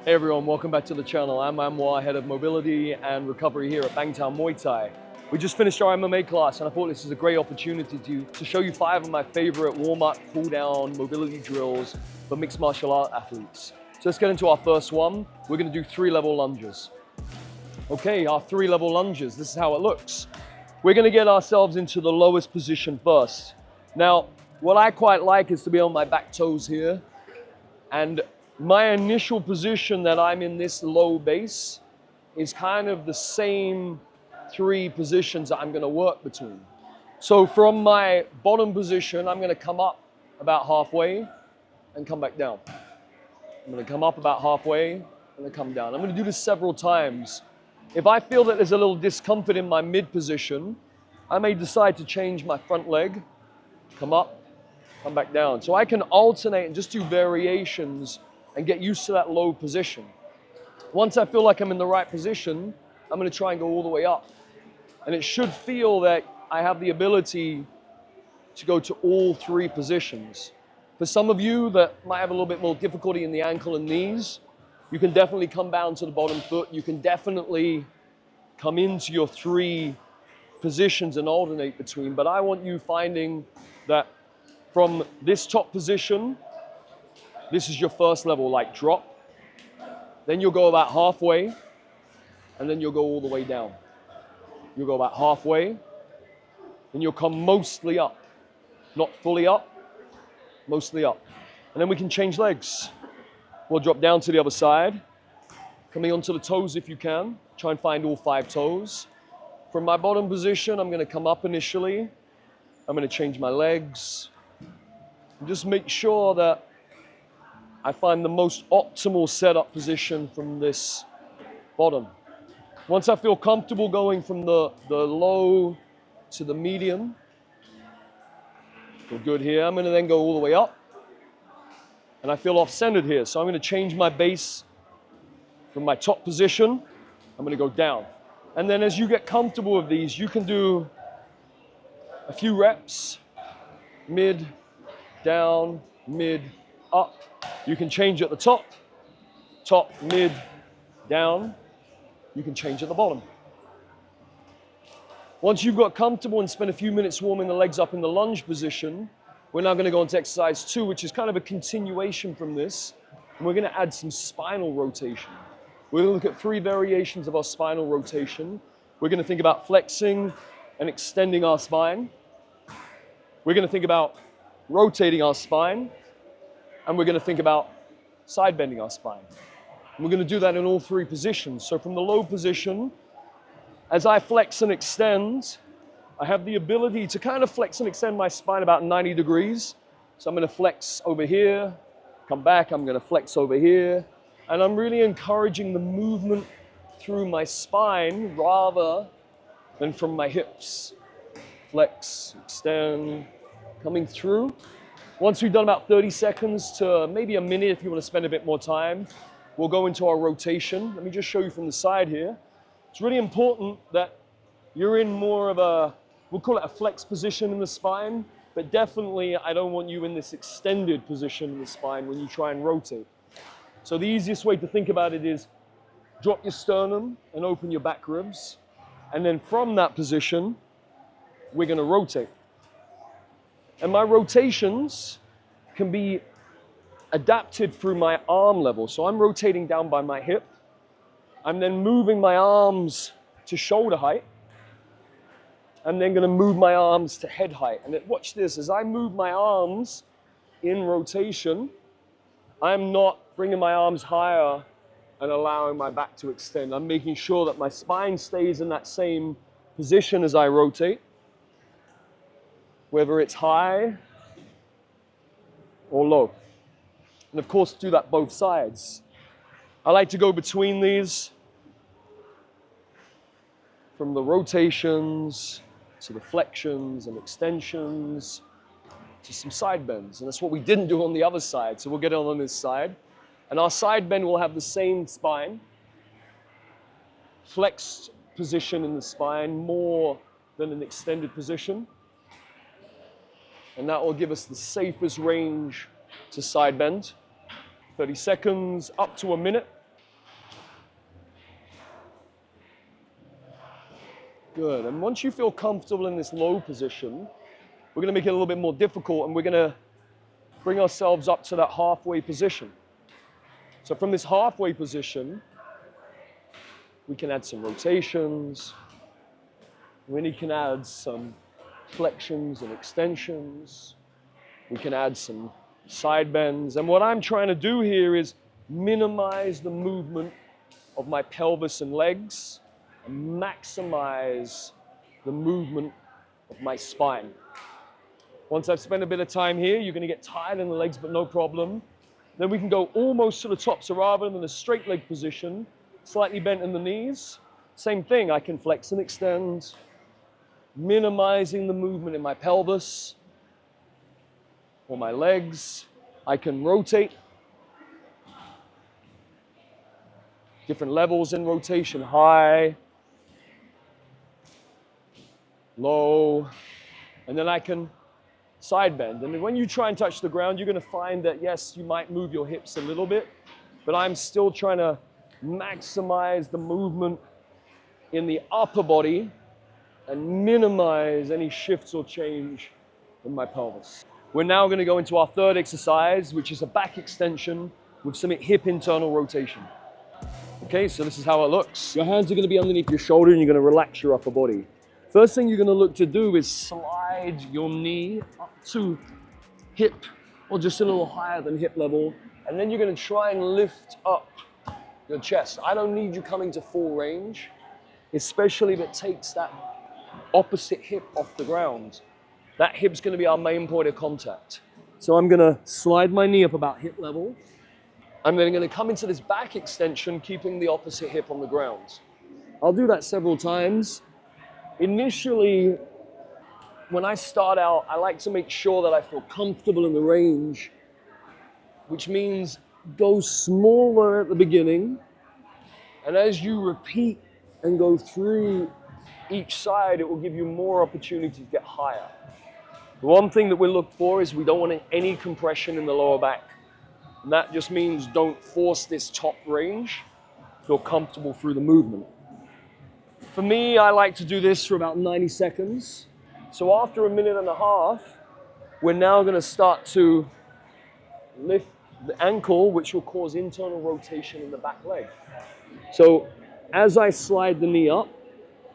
Hey everyone, welcome back to the channel. I'm Anwar, head of mobility and recovery here at Bangtao Muay Thai. We just finished our MMA class and I thought this is a great opportunity to show you 5 of my favorite warm-up, cool-down mobility drills for mixed martial art athletes. So let's get into our first one. We're going to do 3-level lunges. Okay, our 3-level lunges, this is how it looks. We're going to get ourselves into the lowest position first. Now, what I quite like is to be on my back toes here, and my initial position that I'm in this low base is kind of the same 3 positions that I'm going to work between. So from my bottom position, I'm going to come up about halfway and come back down. I'm going to come up about halfway and then come down. I'm going to do this several times. If I feel that there's a little discomfort in my mid position, I may decide to change my front leg, come up, come back down. So I can alternate and just do variations and get used to that low position. Once I feel like I'm in the right position, I'm going to try and go all the way up. And it should feel that I have the ability to go to all 3 positions. For some of you that might have a little bit more difficulty in the ankle and knees, you can definitely come down to the bottom foot. You can definitely come into your 3 positions and alternate between. But I want you finding that from this top position, this is your first level, like drop. Then you'll go about halfway, and then you'll go all the way down. You'll go about halfway, and you'll come mostly up. Not fully up, mostly up. And then we can change legs. We'll drop down to the other side, coming onto the toes if you can. Try and find all 5 toes. From my bottom position, I'm gonna come up initially. I'm gonna change my legs. And just make sure that I find the most optimal setup position from this bottom. Once I feel comfortable going from the low to the medium, feel good here, I'm gonna then go all the way up. And I feel off-centered here, so I'm gonna change my base from my top position, I'm gonna go down. And then as you get comfortable with these, you can do a few reps, mid, down, mid, up. You can change at the top, mid, down. You can change at the bottom. Once you've got comfortable and spent a few minutes warming the legs up in the lunge position, we're now going to go into exercise 2, which is kind of a continuation from this. And we're going to add some spinal rotation. We're going to look at 3 variations of our spinal rotation. We're going to think about flexing and extending our spine. We're going to think about rotating our spine. And we're going to think about side bending our spine. And we're going to do that in all 3 positions. So from the low position, as I flex and extend, I have the ability to kind of flex and extend my spine about 90 degrees. So I'm going to flex over here, come back, I'm going to flex over here. And I'm really encouraging the movement through my spine rather than from my hips. Flex, extend, coming through. Once we've done about 30 seconds to maybe a minute if you want to spend a bit more time, we'll go into our rotation. Let me just show you from the side here. It's really important that you're in more of a, we'll call it a flex position in the spine, but definitely I don't want you in this extended position in the spine when you try and rotate. So the easiest way to think about it is drop your sternum and open your back ribs. And then from that position, we're going to rotate. And my rotations can be adapted through my arm level. So I'm rotating down by my hip. I'm then moving my arms to shoulder height. I'm then going to move my arms to head height. And watch this, as I move my arms in rotation, I'm not bringing my arms higher and allowing my back to extend. I'm making sure that my spine stays in that same position as I rotate, whether it's high or low. And of course, do that both sides. I like to go between these, from the rotations to the flexions and extensions to some side bends. And that's what we didn't do on the other side. So we'll get on this side. And our side bend will have the same spine, flexed position in the spine more than an extended position. And that will give us the safest range to side bend. 30 seconds, up to a minute. Good. And once you feel comfortable in this low position, we're going to make it a little bit more difficult, and we're going to bring ourselves up to that halfway position. So from this halfway position, we can add some rotations. We can add some flexions and extensions. We can add some side bends. And what I'm trying to do here is minimize the movement of my pelvis and legs and maximize the movement of my spine. Once I've spent a bit of time here, you're going to get tired in the legs, but no problem. Then we can go almost to the top. So rather than a straight leg position, slightly bent in the knees, same thing. I can flex and extend, minimizing the movement in my pelvis or my legs. I can rotate. Different levels in rotation, high, low, and then I can side bend. And when you try and touch the ground, you're going to find that, yes, you might move your hips a little bit, but I'm still trying to maximize the movement in the upper body and minimize any shifts or change in my pelvis. We're now going to go into our third exercise, which is a back extension with some hip internal rotation. Okay, so this is how it looks. Your hands are going to be underneath your shoulder and you're going to relax your upper body. First thing you're going to look to do is slide your knee up to hip or just a little higher than hip level. And then you're going to try and lift up your chest. I don't need you coming to full range, especially if it takes that opposite hip off the ground. That hip's going to be our main point of contact. So I'm going to slide my knee up about hip level. I'm then going to come into this back extension, keeping the opposite hip on the ground. I'll do that several times. Initially, when I start out, I like to make sure that I feel comfortable in the range, which means go smaller at the beginning, and as you repeat and go through each side, it will give you more opportunity to get higher. The one thing that we look for is we don't want any compression in the lower back. And that just means don't force this top range. Feel comfortable through the movement. For me, I like to do this for about 90 seconds. So after a minute and a half, we're now going to start to lift the ankle, which will cause internal rotation in the back leg. So as I slide the knee up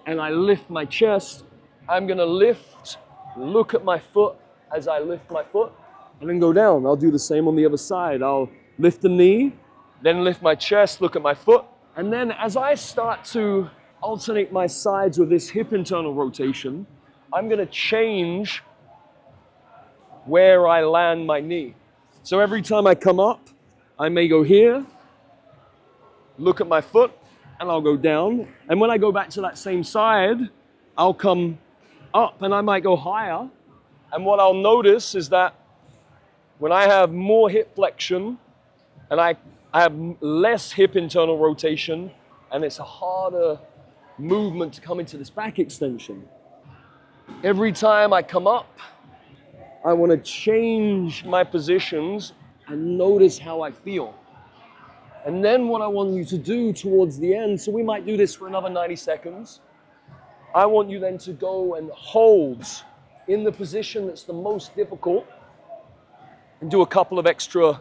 and I lift my chest, I'm going to lift, look at my foot as I lift my foot, and then go down. I'll do the same on the other side. I'll lift the knee, then lift my chest, look at my foot. And then as I start to alternate my sides with this hip internal rotation, I'm going to change where I land my knee. So every time I come up, I may go here, look at my foot, and I'll go down. And when I go back to that same side, I'll come up and I might go higher. And what I'll notice is that when I have more hip flexion and I have less hip internal rotation, and it's a harder movement to come into this back extension. Every time I come up, I want to change my positions and notice how I feel. And then what I want you to do towards the end, so we might do this for another 90 seconds. I want you then to go and hold in the position that's the most difficult and do a couple of extra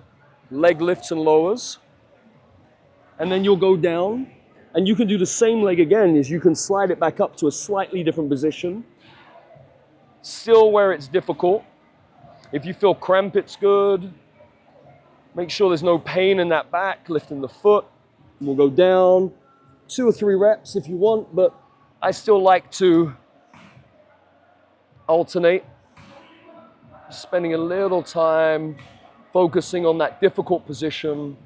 leg lifts and lowers. And then you'll go down and you can do the same leg again, is you can slide it back up to a slightly different position. Still where it's difficult. If you feel cramp, it's good. Make sure there's no pain in that back, lifting the foot. And we'll go down 2 or 3 reps if you want, but I still like to alternate, spending a little time focusing on that difficult position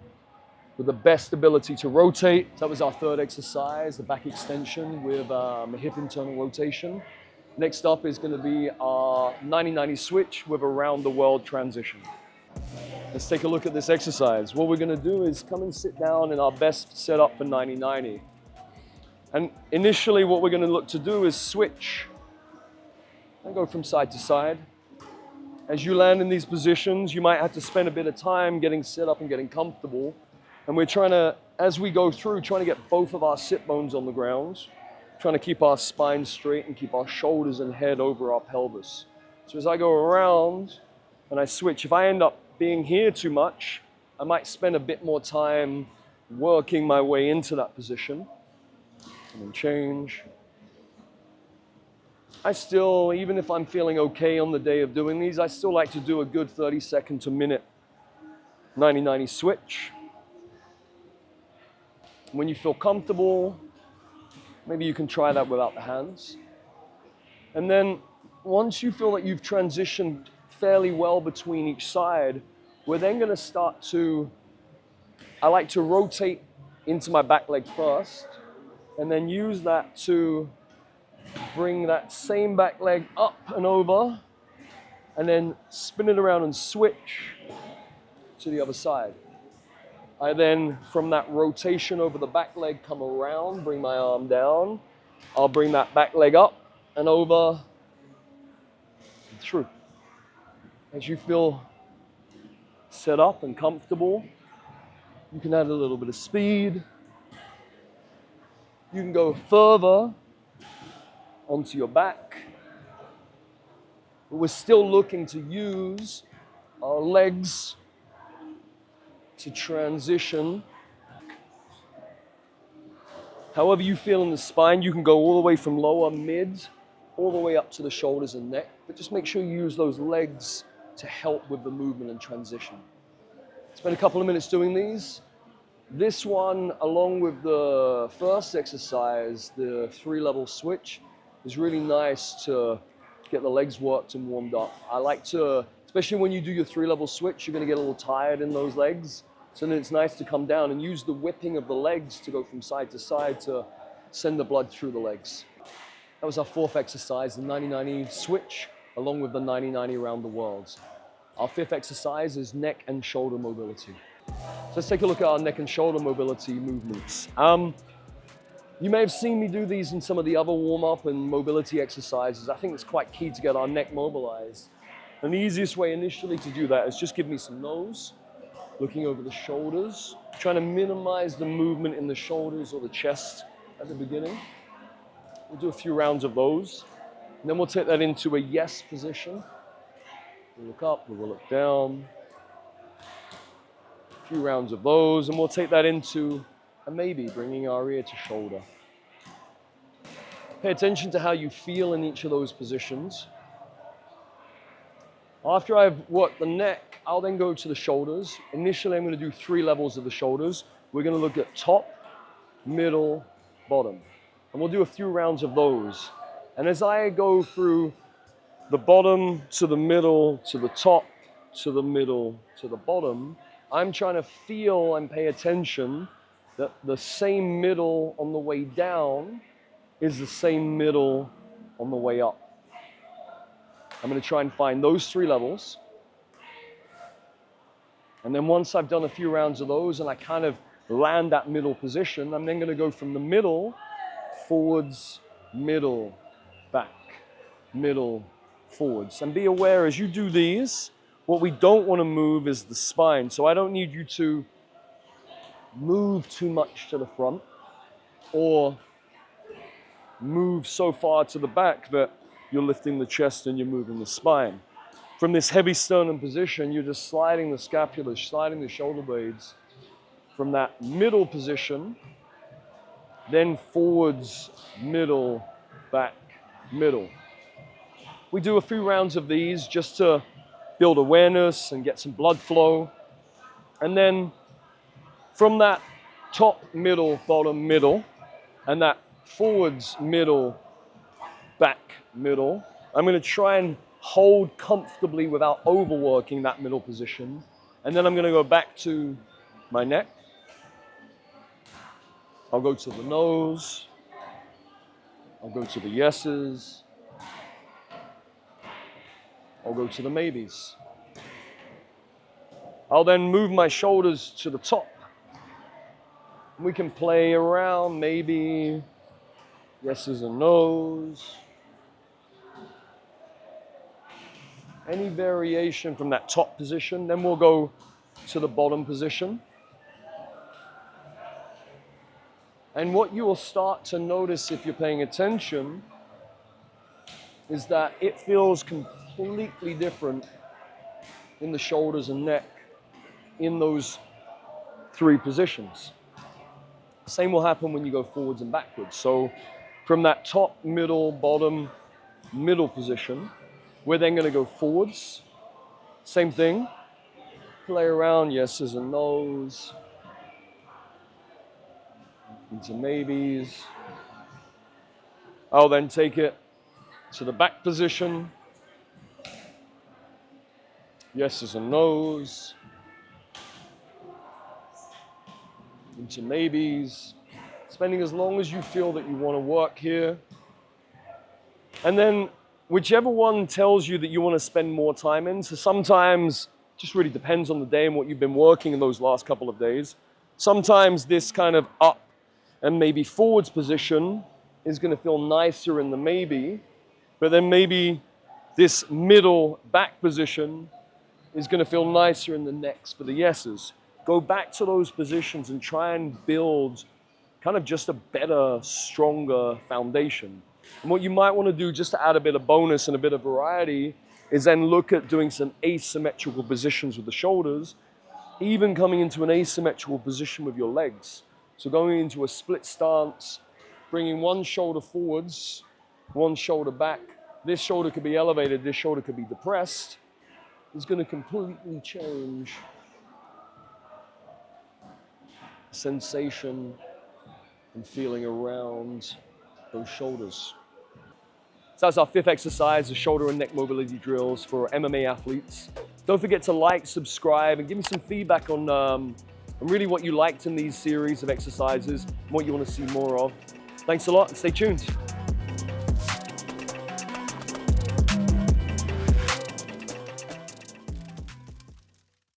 with the best ability to rotate. That was our third exercise, the back extension with a hip internal rotation. Next up is going to be our 90-90 switch with a round the world transition. Let's take a look at this exercise. What we're going to do is come and sit down in our best setup for 90-90. And initially what we're going to look to do is switch and go from side to side. As you land in these positions, you might have to spend a bit of time getting set up and getting comfortable. And we're trying to, as we go through, trying to get both of our sit bones on the ground, trying to keep our spine straight and keep our shoulders and head over our pelvis. So as I go around and I switch, if I end up being here too much, I might spend a bit more time working my way into that position and then change. I still, even if I'm feeling okay on the day of doing these, I still like to do a good 30-second to minute 90-90 switch. When you feel comfortable, maybe you can try that without the hands. And then once you feel that you've transitioned fairly well between each side, we're then going to start to, I like to rotate into my back leg first, and then use that to bring that same back leg up and over, and then spin it around and switch to the other side. I then, from that rotation over the back leg, come around, bring my arm down. I'll bring that back leg up and over and through. As you feel set up and comfortable, you can add a little bit of speed. You can go further onto your back. But we're still looking to use our legs to transition. However you feel in the spine, you can go all the way from lower mid, all the way up to the shoulders and neck, but just make sure you use those legs to help with the movement and transition. Spend a couple of minutes doing these. This one, along with the first exercise, the 3-level switch, is really nice to get the legs worked and warmed up. I like to, especially when you do your 3-level switch, you're gonna get a little tired in those legs. So then it's nice to come down and use the whipping of the legs to go from side to side to send the blood through the legs. That was our 4th exercise, the 90-90 switch, along with the 90-90 around the world. Our 5th exercise is neck and shoulder mobility. So let's take a look at our neck and shoulder mobility movements. You may have seen me do these in some of the other warm-up and mobility exercises. I think it's quite key to get our neck mobilized. And the easiest way initially to do that is just give me some nose, looking over the shoulders, trying to minimize the movement in the shoulders or the chest at the beginning. We'll do a few rounds of those. And then we'll take that into a yes position. We'll look up, we'll look down. A few rounds of those, and we'll take that into a maybe, bringing our ear to shoulder. Pay attention to how you feel in each of those positions. After I've worked the neck, I'll then go to the shoulders. Initially, I'm going to do 3 levels of the shoulders. We're going to look at top, middle, bottom. And we'll do a few rounds of those. And as I go through the bottom to the middle to the top to the middle to the bottom, I'm trying to feel and pay attention that the same middle on the way down is the same middle on the way up. I'm going to try and find those 3 levels. And then once I've done a few rounds of those and I kind of land that middle position, I'm then going to go from the middle, forwards, middle, back, middle, forwards. And be aware as you do these, what we don't want to move is the spine. So I don't need you to move too much to the front or move so far to the back that you're lifting the chest and you're moving the spine. From this heavy sternum position, you're just sliding the scapula, sliding the shoulder blades from that middle position, then forwards, middle, back, middle. We do a few rounds of these just to build awareness and get some blood flow. And then from that top, middle, bottom, middle, and that forwards, middle, back, middle, I'm going to try and hold comfortably without overworking that middle position. And then I'm going to go back to my neck. I'll go to the nose. I'll go to the yeses. I'll go to the maybes. I'll then move my shoulders to the top. We can play around, maybe yeses and nos. Any variation from that top position. Then we'll go to the bottom position. And what you will start to notice if you're paying attention is that it feels completely different in the shoulders and neck in those three positions. Same will happen when you go forwards and backwards. So from that top, middle, bottom, middle position, we're then going to go forwards. Same thing. Play around yeses and nos, into maybes. I'll then take it to the back position. Yeses and nos, into maybes. Spending as long as you feel that you want to work here. And then whichever one tells you that you want to spend more time in. So sometimes it just really depends on the day and what you've been working in those last couple of days. Sometimes this kind of up and maybe forwards position is going to feel nicer in the maybe, but then maybe this middle back position is going to feel nicer in the next for the yeses. Go back to those positions and try and build kind of just a better, stronger foundation. And what you might want to do just to add a bit of bonus and a bit of variety is then look at doing some asymmetrical positions with the shoulders, even coming into an asymmetrical position with your legs. So going into a split stance, bringing one shoulder forwards, one shoulder back. This shoulder could be elevated, this shoulder could be depressed. It's going to completely change sensation and feeling around those shoulders. So that's our fifth exercise, the shoulder and neck mobility drills for MMA athletes. Don't forget to like, subscribe, and give me some feedback on really what you liked in these series of exercises and what you want to see more of. Thanks a lot and stay tuned.